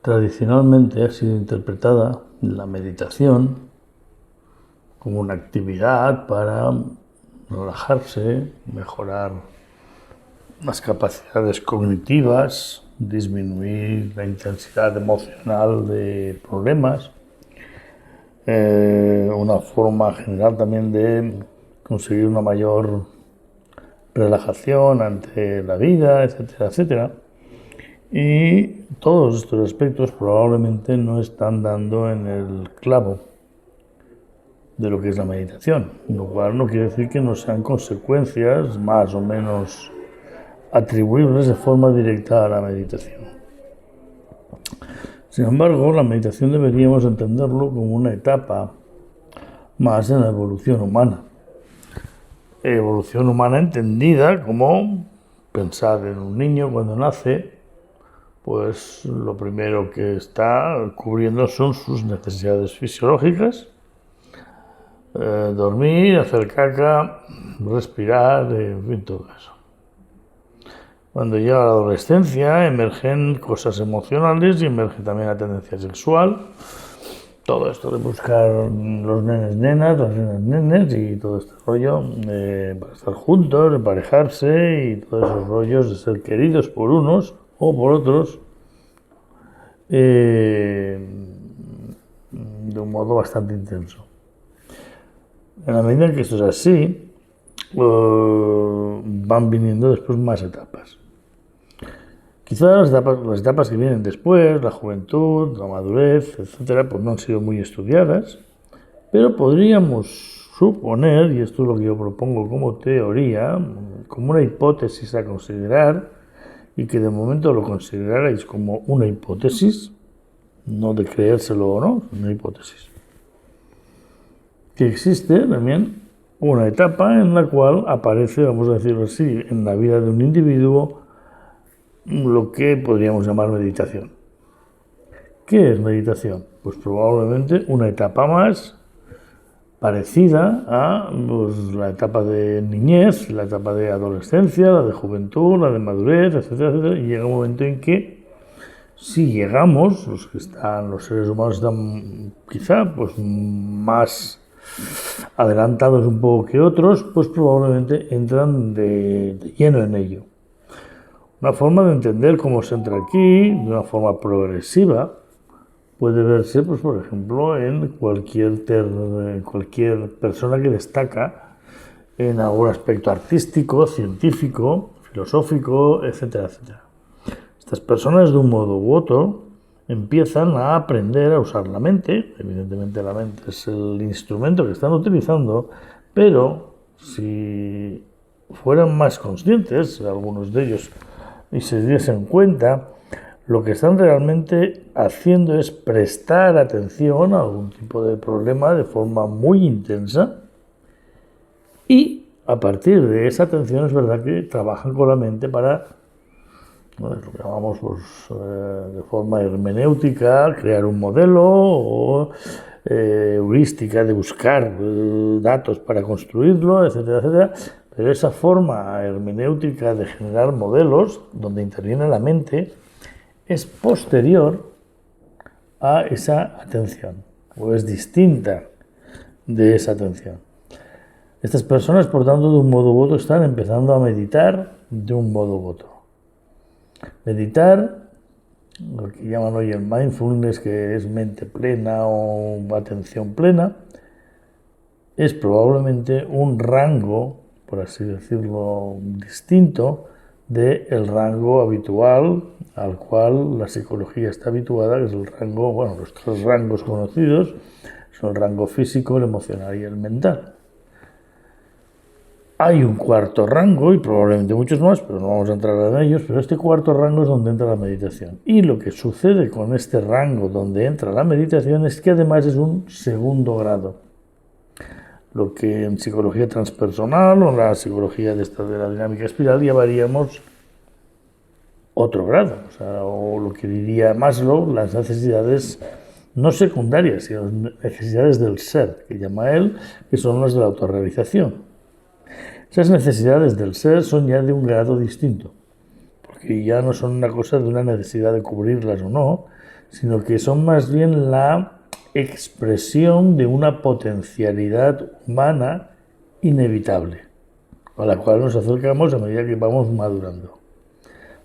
Tradicionalmente ha sido interpretada la meditación como una actividad para relajarse, mejorar las capacidades cognitivas, disminuir la intensidad emocional de problemas, una forma general también de conseguir una mayor relajación ante la vida, etcétera, etcétera. Y todos estos aspectos probablemente no están dando en el clavo de lo que es la meditación, lo cual no quiere decir que no sean consecuencias más o menos atribuibles de forma directa a la meditación. Sin embargo, la meditación deberíamos entenderlo como una etapa más en la evolución humana. Evolución humana entendida como pensar en un niño cuando nace, pues lo primero que está cubriendo son sus necesidades fisiológicas, dormir, hacer caca, respirar, en fin, todo eso. Cuando llega la adolescencia emergen cosas emocionales y emerge también la tendencia sexual. Todo esto de buscar los nenes, nenas, las nenas, nenes y todo este rollo para estar juntos, emparejarse y todos esos rollos de ser queridos por unos o por otros de un modo bastante intenso. En la medida en que esto es así, van viniendo después más etapas. Quizás las etapas que vienen después, la juventud, la madurez, etcétera, pues no han sido muy estudiadas, pero podríamos suponer, y esto es lo que yo propongo como teoría, como una hipótesis a considerar, y que de momento lo considerarais como una hipótesis, no de creérselo o no, una hipótesis, que existe también una etapa en la cual aparece, vamos a decirlo así, en la vida de un individuo lo que podríamos llamar meditación. ¿Qué es meditación? Pues probablemente una etapa más parecida a la etapa de niñez, la etapa de adolescencia, la de juventud, la de madurez, etcétera, etcétera, y llega un momento en que si llegamos, los seres humanos están quizá pues más adelantados un poco que otros, pues probablemente entran de lleno en ello. Una forma de entender cómo se entra aquí, de una forma progresiva, puede verse, pues, por ejemplo, en cualquier persona que destaca en algún aspecto artístico, científico, filosófico, etcétera, etcétera. Estas personas, de un modo u otro, empiezan a aprender a usar la mente. Evidentemente la mente es el instrumento que están utilizando, pero si fueran más conscientes, algunos de ellos, y se diesen cuenta, lo que están realmente haciendo es prestar atención a algún tipo de problema de forma muy intensa, y a partir de esa atención es verdad que trabajan con la mente para, lo que llamamos de forma hermenéutica, crear un modelo o heurística de buscar datos para construirlo, etcétera, etcétera. Pero esa forma hermenéutica de generar modelos, donde interviene la mente, es posterior a esa atención, o es distinta de esa atención. Estas personas, por tanto, de un modo u otro, están empezando a meditar de un modo u otro. Meditar, lo que llaman hoy el mindfulness, que es mente plena o atención plena, es probablemente un rango, por así decirlo, distinto del rango habitual al cual la psicología está habituada, que es el rango, bueno, los tres rangos conocidos son el rango físico, el emocional y el mental. Hay un cuarto rango, y probablemente muchos más, pero no vamos a entrar en ellos, pero este cuarto rango es donde entra la meditación. Y lo que sucede con este rango donde entra la meditación es que además es un segundo grado. Lo que en psicología transpersonal o en la psicología de la dinámica espiral llamaríamos otro grado, o lo que diría Maslow, las necesidades no secundarias, sino las necesidades del ser, que llama él, que son las de la autorrealización. Esas necesidades del ser son ya de un grado distinto, porque ya no son una cosa de una necesidad de cubrirlas o no, sino que son más bien la expresión de una potencialidad humana inevitable, a la cual nos acercamos a medida que vamos madurando.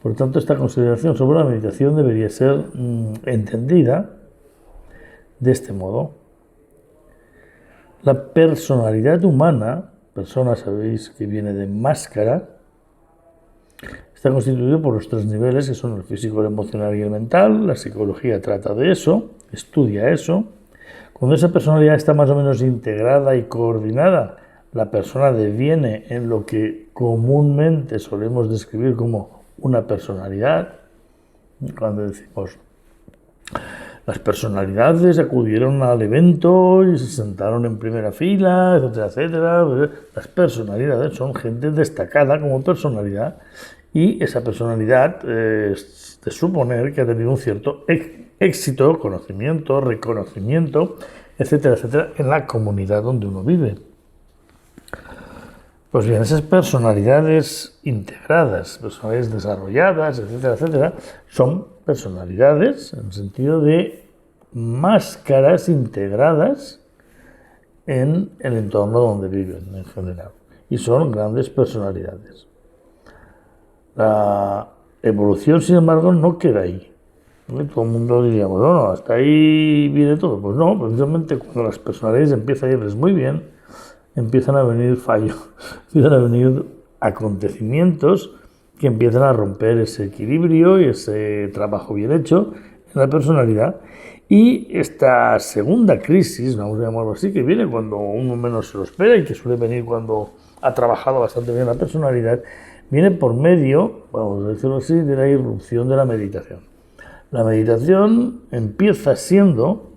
Por tanto, esta consideración sobre la meditación debería ser entendida de este modo. La personalidad humana, persona sabéis que viene de máscara, está constituido por los tres niveles que son el físico, el emocional y el mental. La psicología trata de eso, estudia eso. Cuando esa personalidad está más o menos integrada y coordinada, la persona deviene en lo que comúnmente solemos describir como una personalidad. Cuando decimos las personalidades acudieron al evento y se sentaron en primera fila, etcétera, etcétera. Las personalidades son gente destacada como personalidad y esa personalidad es de suponer que ha tenido un cierto éxito, conocimiento, reconocimiento, etcétera, etcétera, en la comunidad donde uno vive. Pues bien, esas personalidades integradas, personalidades desarrolladas, etcétera, etcétera, son personalidades en el sentido de máscaras integradas en el entorno donde viven en general. Y son grandes personalidades. La evolución, sin embargo, no queda ahí. Todo el mundo diríamos, no, hasta ahí viene todo. Pues no, precisamente cuando las personalidades empiezan a irles muy bien, empiezan a venir fallos, empiezan a venir acontecimientos que empiezan a romper ese equilibrio y ese trabajo bien hecho en la personalidad. Y esta segunda crisis, vamos a llamarlo así, que viene cuando uno menos se lo espera y que suele venir cuando ha trabajado bastante bien la personalidad, viene por medio, vamos a decirlo así, de la irrupción de la meditación. La meditación empieza siendo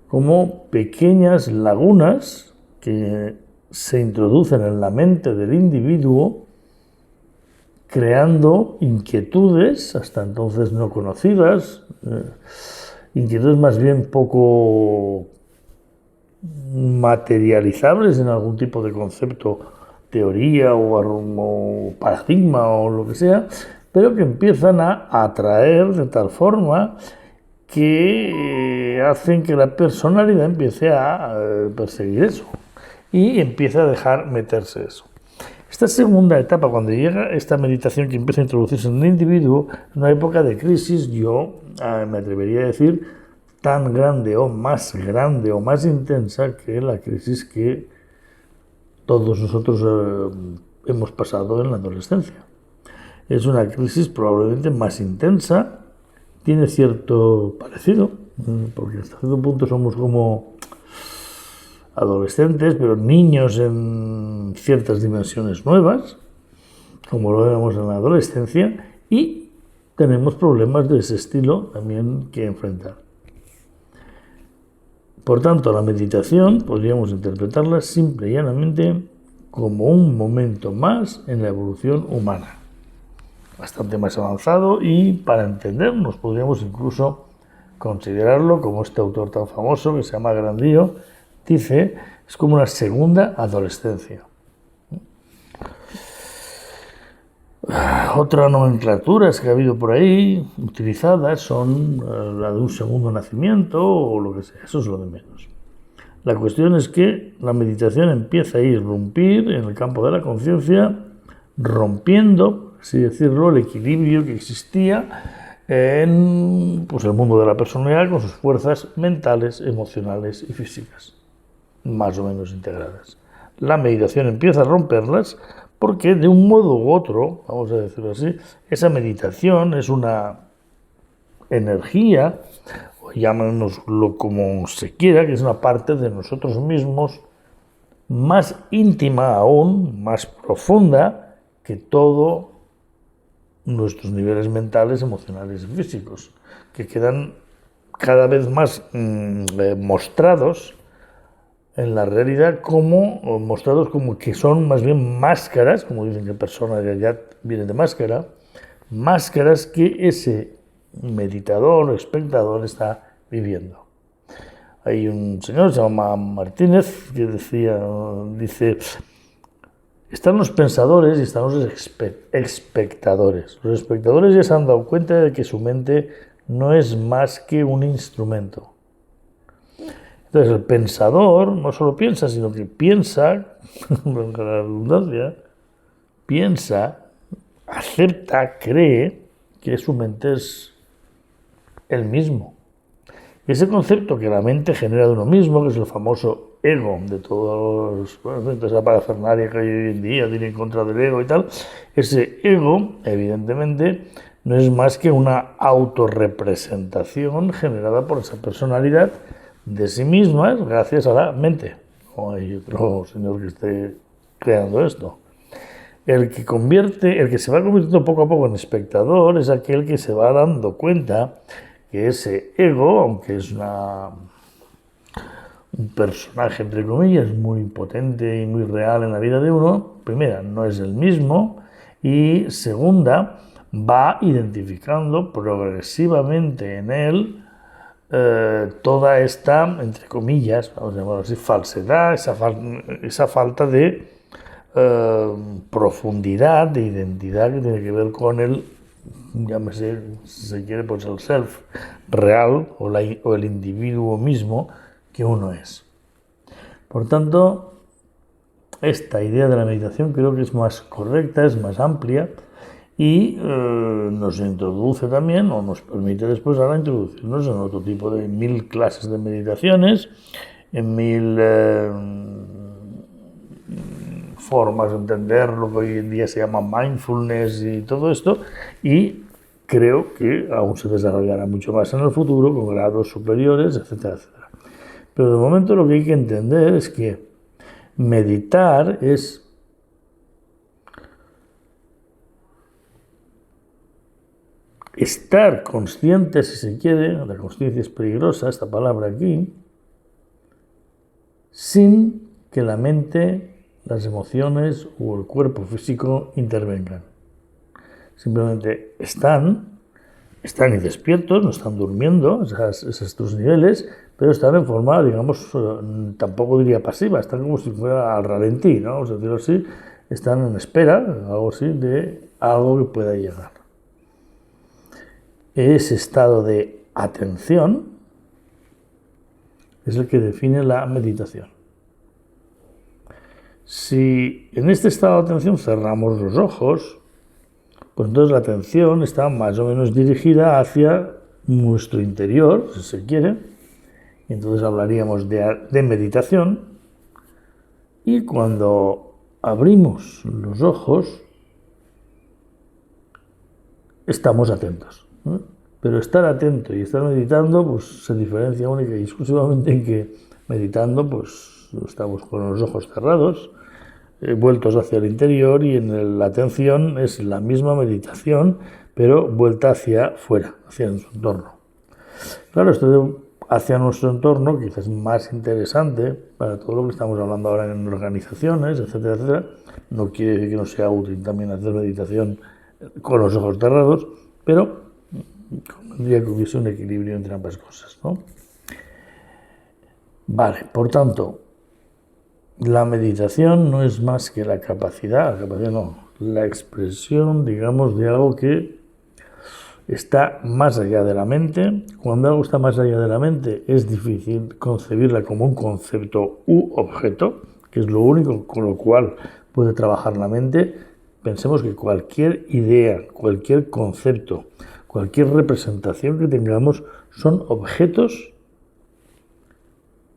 como pequeñas lagunas que se introducen en la mente del individuo, creando inquietudes hasta entonces no conocidas, inquietudes más bien poco materializables en algún tipo de concepto, teoría o paradigma o lo que sea, pero que empiezan a atraer de tal forma que hacen que la personalidad empiece a perseguir eso y empieza a dejar meterse eso. Esta segunda etapa, cuando llega esta meditación que empieza a introducirse en el individuo, en una época de crisis, yo me atrevería a decir, tan grande o más intensa que la crisis que todos nosotros hemos pasado en la adolescencia. Es una crisis probablemente más intensa, tiene cierto parecido, porque hasta cierto punto somos como adolescentes, pero niños en ciertas dimensiones nuevas, como lo éramos en la adolescencia, y tenemos problemas de ese estilo también que enfrentar. Por tanto, la meditación podríamos interpretarla simple y llanamente como un momento más en la evolución humana, bastante más avanzado, y para entendernos podríamos incluso considerarlo como este autor tan famoso que se llama Grandío dice, es como una segunda adolescencia. Otras nomenclaturas que ha habido por ahí utilizadas son la de un segundo nacimiento o lo que sea, eso es lo de menos. La cuestión es que la meditación empieza a irrumpir en el campo de la conciencia, rompiendo, así decirlo, el equilibrio que existía en el mundo de la personalidad con sus fuerzas mentales, emocionales y físicas, más o menos integradas. La meditación empieza a romperlas porque de un modo u otro, vamos a decirlo así, esa meditación es una energía, o llámenoslo como se quiera, que es una parte de nosotros mismos más íntima aún, más profunda que todos nuestros niveles mentales, emocionales y físicos, que quedan cada vez más mostrados en la realidad mostrados como que son más bien máscaras, como dicen que personalidad viene de máscara, máscaras que ese meditador o espectador está viviendo. Hay un señor, se llama Martínez, que dice, están los pensadores y están los espectadores. Los espectadores ya se han dado cuenta de que su mente no es más que un instrumento. Entonces el pensador no solo piensa, sino que piensa, con la redundancia, piensa, acepta, cree que su mente es el mismo. Ese concepto que la mente genera de uno mismo, que es el famoso ego de todos esa parafernalia que hay hoy en día, tiene en contra del ego y tal, ese ego, evidentemente, no es más que una autorrepresentación generada por esa personalidad de sí misma gracias a la mente. No hay otro señor que esté creando esto. El que se va convirtiendo poco a poco en espectador es aquel que se va dando cuenta que ese ego, aunque es un personaje, entre comillas, muy potente y muy real en la vida de uno, primera, no es el mismo, y segunda, va identificando progresivamente en él toda esta, entre comillas, vamos a llamarlo así, falsedad, esa falta de profundidad, de identidad que tiene que ver con el, llámese, si se quiere, pues el self real o el individuo mismo que uno es. Por tanto, esta idea de la meditación creo que es más correcta, es más amplia y nos introduce también, o nos permite después ahora introducirnos en otro tipo de 1000 clases de meditaciones, en 1000 formas de entender lo que hoy en día se llama mindfulness y todo esto, y creo que aún se desarrollará mucho más en el futuro con grados superiores, etcétera, etcétera. Pero de momento lo que hay que entender es que meditar es estar consciente, si se quiere, la consciencia es peligrosa, esta palabra aquí, sin que la mente, las emociones o el cuerpo físico intervengan. Simplemente están y despiertos, no están durmiendo, esos tus niveles, pero están en forma, digamos, tampoco diría pasiva, están como si fuera al ralentí, ¿no? Vamos a decirlo así, están en espera, algo así, de algo que pueda llegar. Ese estado de atención es el que define la meditación. Si en este estado de atención cerramos los ojos, pues entonces la atención está más o menos dirigida hacia nuestro interior, si se quiere, y entonces hablaríamos de meditación, y cuando abrimos los ojos, estamos atentos, ¿no? Pero estar atento y estar meditando pues se diferencia única y exclusivamente en que meditando pues estamos con los ojos cerrados, vueltos hacia el interior, y en la atención es la misma meditación pero vuelta hacia fuera, hacia nuestro entorno. Claro, esto hacia nuestro entorno quizás es más interesante para todo lo que estamos hablando ahora en organizaciones, etcétera, etcétera. No quiere decir que no sea útil también hacer meditación con los ojos cerrados, pero tendría que hubiese un equilibrio entre ambas cosas, ¿no? Vale, por tanto, la meditación no es más que la capacidad no, la expresión, digamos, de algo que está más allá de la mente. Cuando algo está más allá de la mente es difícil concebirla como un concepto u objeto, que es lo único con lo cual puede trabajar la mente. Pensemos que cualquier idea, cualquier concepto, cualquier representación que tengamos son objetos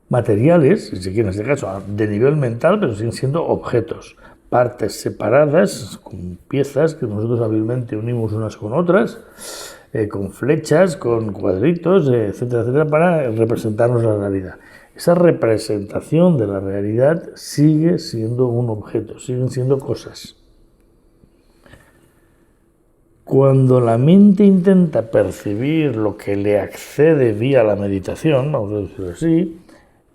materiales, si se quiere en este caso, de nivel mental, pero siguen siendo objetos, partes separadas, con piezas que nosotros hábilmente unimos unas con otras, con flechas, con cuadritos, etcétera, etcétera, para representarnos la realidad. Esa representación de la realidad sigue siendo un objeto, siguen siendo cosas. Cuando la mente intenta percibir lo que le accede vía la meditación, vamos a decirlo así,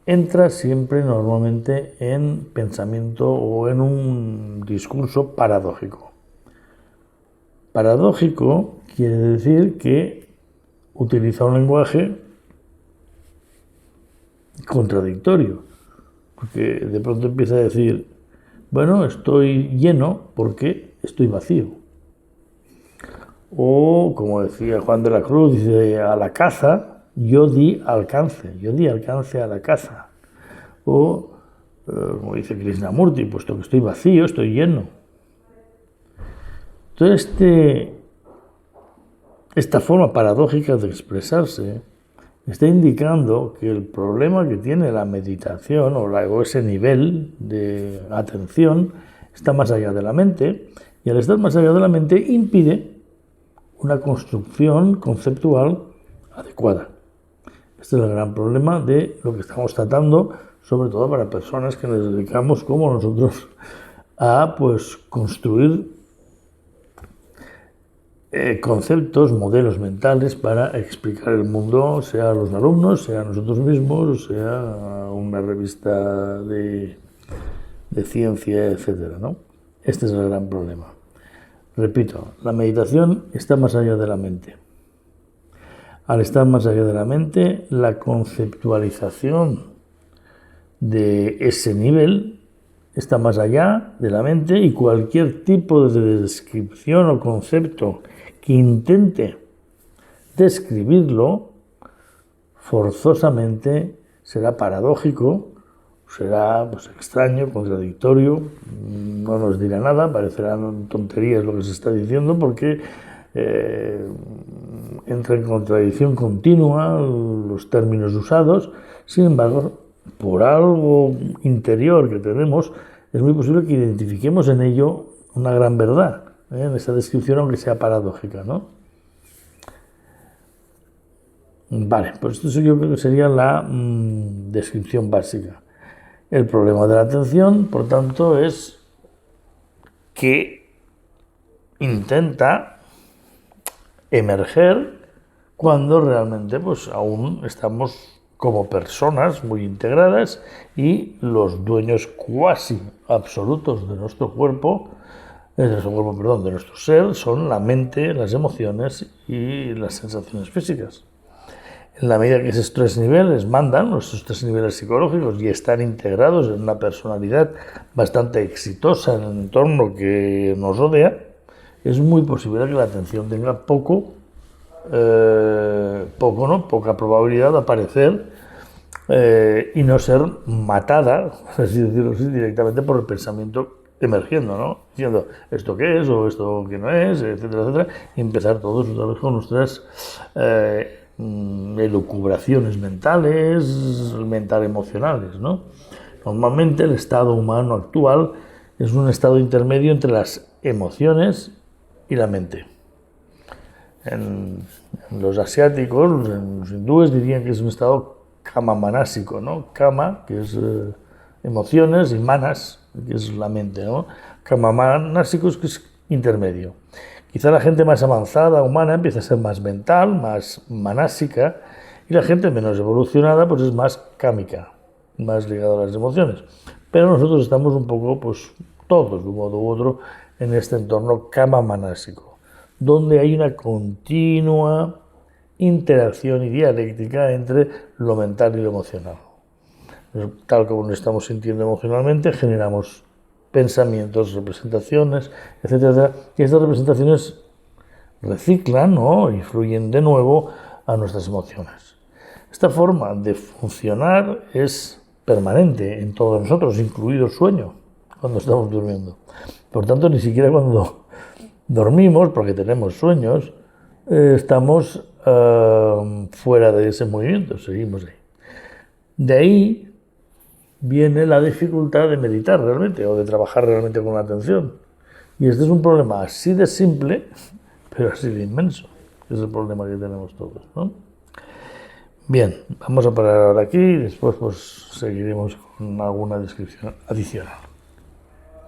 entra siempre normalmente en pensamiento o en un discurso paradójico. Paradójico quiere decir que utiliza un lenguaje contradictorio, porque de pronto empieza a decir, bueno, estoy lleno porque estoy vacío. O, como decía Juan de la Cruz, dice, a la caza yo di alcance a la caza. O, como dice Krishnamurti, puesto que estoy vacío, estoy lleno. Entonces, esta forma paradójica de expresarse está indicando que el problema que tiene la meditación o ese nivel de atención está más allá de la mente, y al estar más allá de la mente impide una construcción conceptual adecuada. Este es el gran problema de lo que estamos tratando, sobre todo para personas que nos dedicamos, como nosotros, a construir conceptos, modelos mentales para explicar el mundo, sea a los alumnos, sea a nosotros mismos, sea a una revista de ciencia, etcétera, ¿no? Este es el gran problema. Repito, la meditación está más allá de la mente. Al estar más allá de la mente, la conceptualización de ese nivel está más allá de la mente, y cualquier tipo de descripción o concepto que intente describirlo forzosamente será paradójico, será extraño, contradictorio, no nos dirá nada, parecerán tonterías lo que se está diciendo, porque entra en contradicción continua los términos usados. Sin embargo, por algo interior que tenemos, es muy posible que identifiquemos en ello una gran verdad, en esa descripción, aunque sea paradójica, ¿no? Vale, pues esto yo creo que sería la descripción básica. El problema de la atención, por tanto, es que intenta emerger cuando realmente aún estamos como personas muy integradas, y los dueños cuasi absolutos de nuestro cuerpo, de nuestro ser, son la mente, las emociones y las sensaciones físicas. En la medida que esos tres niveles mandan, esos tres niveles psicológicos, y están integrados en una personalidad bastante exitosa en el entorno que nos rodea, es muy posible que la atención tenga poca probabilidad de aparecer y no ser matada, así decirlo así, directamente por el pensamiento emergiendo, ¿no? Diciendo, ¿esto qué es? O ¿esto qué no es? Etcétera, etcétera. Y empezar todos otra vez con nuestras elucubraciones mentales, mental-emocionales, ¿no? Normalmente el estado humano actual es un estado intermedio entre las emociones y la mente. En los asiáticos, en los hindúes, dirían que es un estado kama manásico, ¿no? Kama, que es emociones, y manas, que es la mente, ¿no? Kama manásico es que es intermedio. Quizá la gente más avanzada, humana, empieza a ser más mental, más manásica, y la gente menos evolucionada pues es más kámica, más ligada a las emociones. Pero nosotros estamos un poco, todos de un modo u otro, en este entorno kama manásico, donde hay una continua interacción y dialéctica entre lo mental y lo emocional. Tal como nos estamos sintiendo emocionalmente, generamos pensamientos, representaciones, etcétera, y estas representaciones reciclan, ¿no?, influyen de nuevo a nuestras emociones. Esta forma de funcionar es permanente en todos nosotros, incluido el sueño, cuando estamos durmiendo. Por tanto, ni siquiera cuando dormimos, porque tenemos sueños, estamos fuera de ese movimiento, seguimos ahí. De ahí viene la dificultad de meditar realmente, o de trabajar realmente con la atención. Y este es un problema así de simple, pero así de inmenso. Es el problema que tenemos todos, ¿no? Bien, vamos a parar ahora aquí y después seguiremos con alguna descripción adicional.